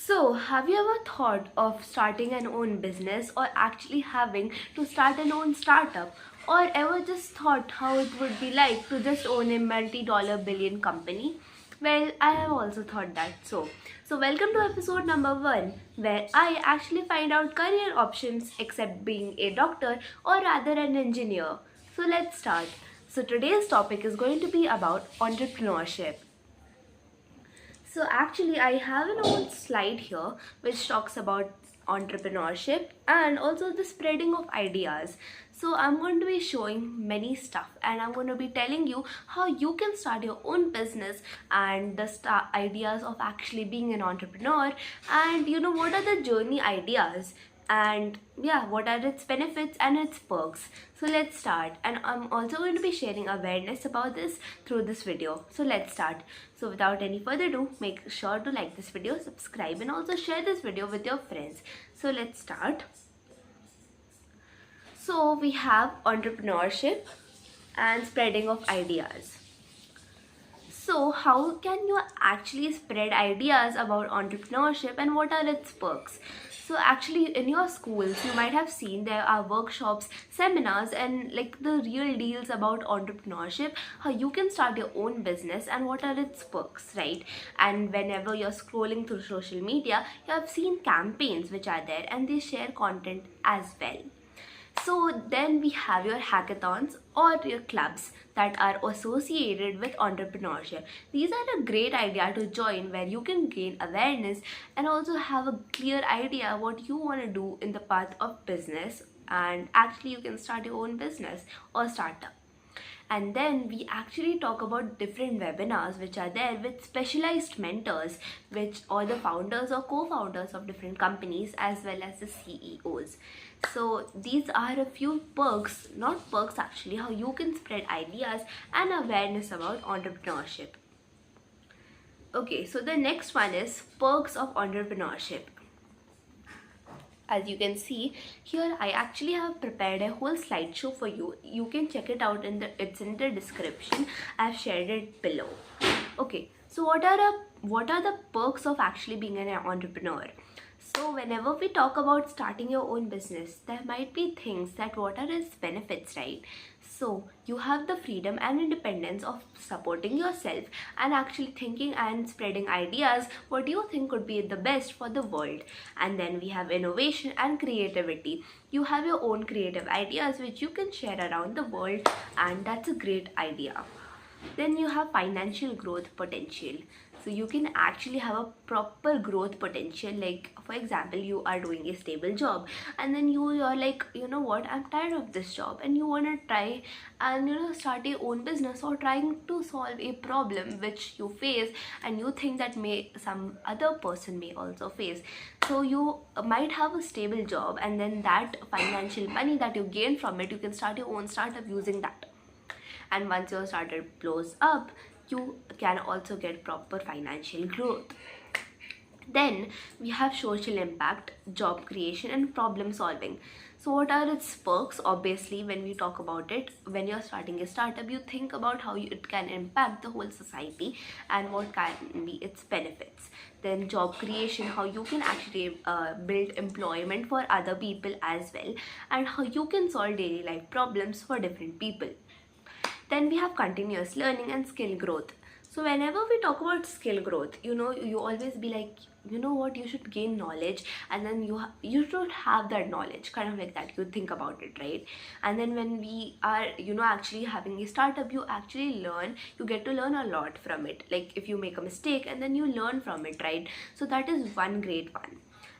So, have you ever thought of starting an own business or actually having to start an own startup? Or ever just thought how it would be like to just own a multi-dollar billion company? Well, I have also thought that so welcome to episode number 1 where I actually find out career options except being a doctor or rather an engineer. So let's start. So today's topic is going to be about entrepreneurship. So actually I have an old slide here which talks about entrepreneurship and also the spreading of ideas. So I'm going to be showing many stuff and I'm going to be telling you how you can start your own business and the ideas of actually being an entrepreneur, and what are the journey ideas, and yeah, what are its benefits and its perks. So let's start, and I'm also going to be sharing awareness about this through this video. So let's start. So without any further ado, make sure to like this video, subscribe, and also share this video with your friends. So let's start. So we have entrepreneurship and spreading of ideas. So how can you actually spread ideas about entrepreneurship and what are its perks? So actually in your schools you might have seen there are workshops, seminars, and like the real deals about entrepreneurship, how you can start your own business and what are its perks, right? And whenever you're scrolling through social media, you have seen campaigns which are there and they share content as well. So then we have your hackathons or your clubs that are associated with entrepreneurship. These are a great idea to join where you can gain awareness and also have a clear idea what you want to do in the path of business, and actually you can start your own business or startup. And then we actually talk about different webinars which are there with specialized mentors, which are the founders or co-founders of different companies as well as the CEOs. So these are a few perks, not perks actually, how you can spread ideas and awareness about entrepreneurship. Okay, so the next one is perks of entrepreneurship. As you can see here, I actually have prepared a whole slideshow for you. You can check it out it's in the description. I've shared it below. Okay, so what are the perks of actually being an entrepreneur? So whenever we talk about starting your own business, there might be things that what are its benefits, right? So you have the freedom and independence of supporting yourself and actually thinking and spreading ideas what you think could be the best for the world. And then we have innovation and creativity. You have your own creative ideas which you can share around the world, and that's a great idea. Then you have financial growth potential. So you can actually have a proper growth potential. Like for example, you are doing a stable job and then you're like, you know what, I'm tired of this job, and you want to try and start your own business or trying to solve a problem which you face and you think that some other person may also face. So you might have a stable job, and then that financial money that you gain from it, you can start your own startup using that. And once your startup blows up, you can also get proper financial growth. Then we have social impact, job creation, and problem solving. So what are its perks? Obviously, when we talk about it, when you're starting a startup, you think about how it can impact the whole society and what can be its benefits. Then job creation, how you can actually build employment for other people as well, and how you can solve daily life problems for different people. Then we have continuous learning and skill growth. So whenever we talk about skill growth, you always be like, you know what, you should gain knowledge, and then you should have that knowledge, kind of like that. You think about it, right? And then when we are actually having a startup, you actually learn, you get to learn a lot from it. Like if you make a mistake and then you learn from it, right? So that is one great one.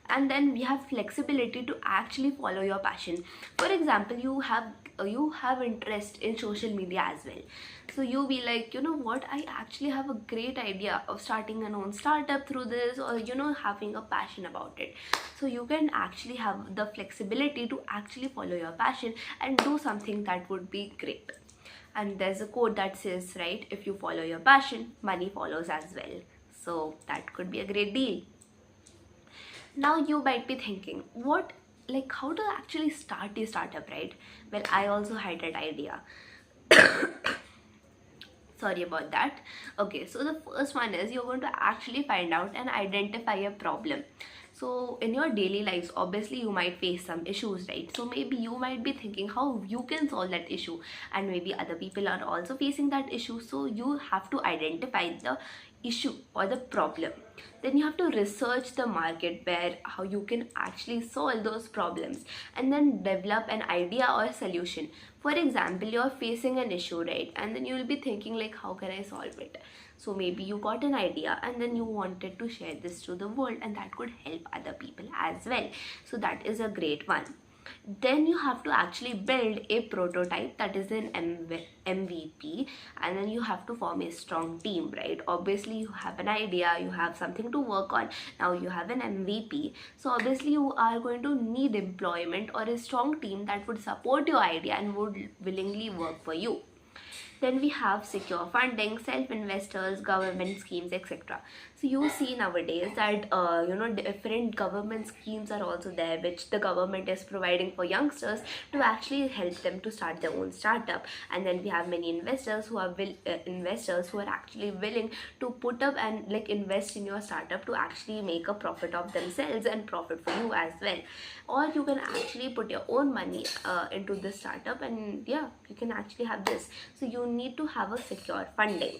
And then we have flexibility to actually follow your passion. For example, you have interest in social media as well, so you be like, you know what, I actually have a great idea of starting an own startup through this, or having a passion about it. So you can actually have the flexibility to actually follow your passion and do something that would be great. And there's a quote that says, right, if you follow your passion, money follows as well. So that could be a great deal. Now you might be thinking, how to actually start a startup, right? Well, I also had that idea. Sorry about that. Okay, so the first one is you're going to actually find out and identify a problem. So in your daily lives, obviously you might face some issues, right? So maybe you might be thinking how you can solve that issue, and maybe other people are also facing that issue. So you have to identify the issue or the problem. Then you have to research the market where how you can actually solve those problems, and then develop an idea or solution. For example, you're facing an issue, right? And then you will be thinking like, how can I solve it? So maybe you got an idea and then you wanted to share this to the world, and that could help other people as well. So that is a great one. Then you have to actually build a prototype, that is an MVP, and then you have to form a strong team, right? Obviously you have an idea, you have something to work on, now you have an MVP. So obviously you are going to need employment or a strong team that would support your idea and would willingly work for you. Then we have secure funding, self-investors, government schemes, etc. So you see nowadays that different government schemes are also there, which the government is providing for youngsters to actually help them to start their own startup. And then we have many investors who are actually willing to put up and like invest in your startup to actually make a profit of themselves and profit for you as well. Or you can actually put your own money into this startup, and yeah, you can actually have this. So you need to have a secure funding.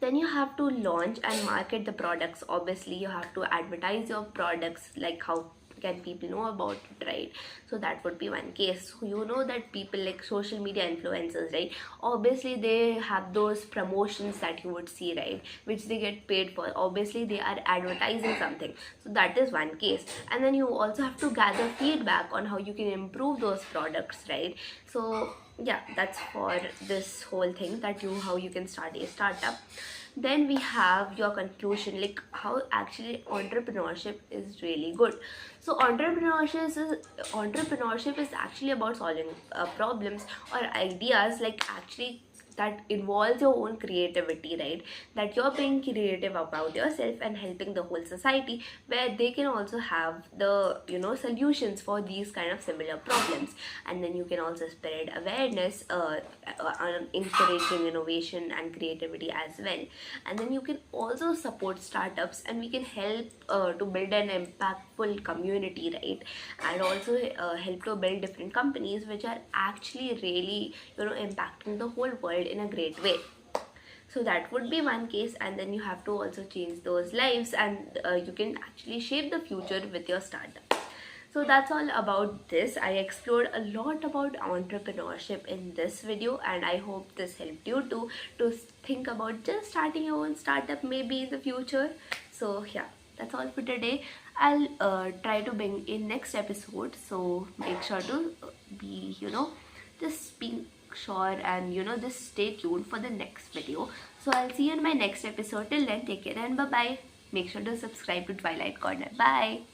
Then you have to launch and market the products. Obviously you have to advertise your products, like how can people know about it, right? So that would be one case. So you know that people like social media influencers, right? Obviously they have those promotions that you would see, right, which they get paid for. Obviously they are advertising something, so that is one case. And then you also have to gather feedback on how you can improve those products, right? So yeah, that's for this whole thing, that how you can start a startup. Then we have your conclusion, like how actually entrepreneurship is really good. So entrepreneurship is actually about solving problems or ideas, like actually that involves your own creativity, right? That you're being creative about yourself and helping the whole society, where they can also have the solutions for these kind of similar problems. And then you can also spread awareness on encouraging innovation and creativity as well. And then you can also support startups, and we can help to build an impactful community, right? And also help to build different companies which are actually really impacting the whole world in a great way. So that would be one case. And then you have to also change those lives, and you can actually shape the future with your startup. So that's all about this. I explored a lot about entrepreneurship in this video, and I hope this helped you too to think about just starting your own startup maybe in the future. So yeah, that's all for today. I'll try to bring in next episode, so make sure to be just be sure and just stay tuned for the next video. So I'll see you in my next episode. Till then, take care and bye bye. Make sure to subscribe to Twilight Corner. Bye.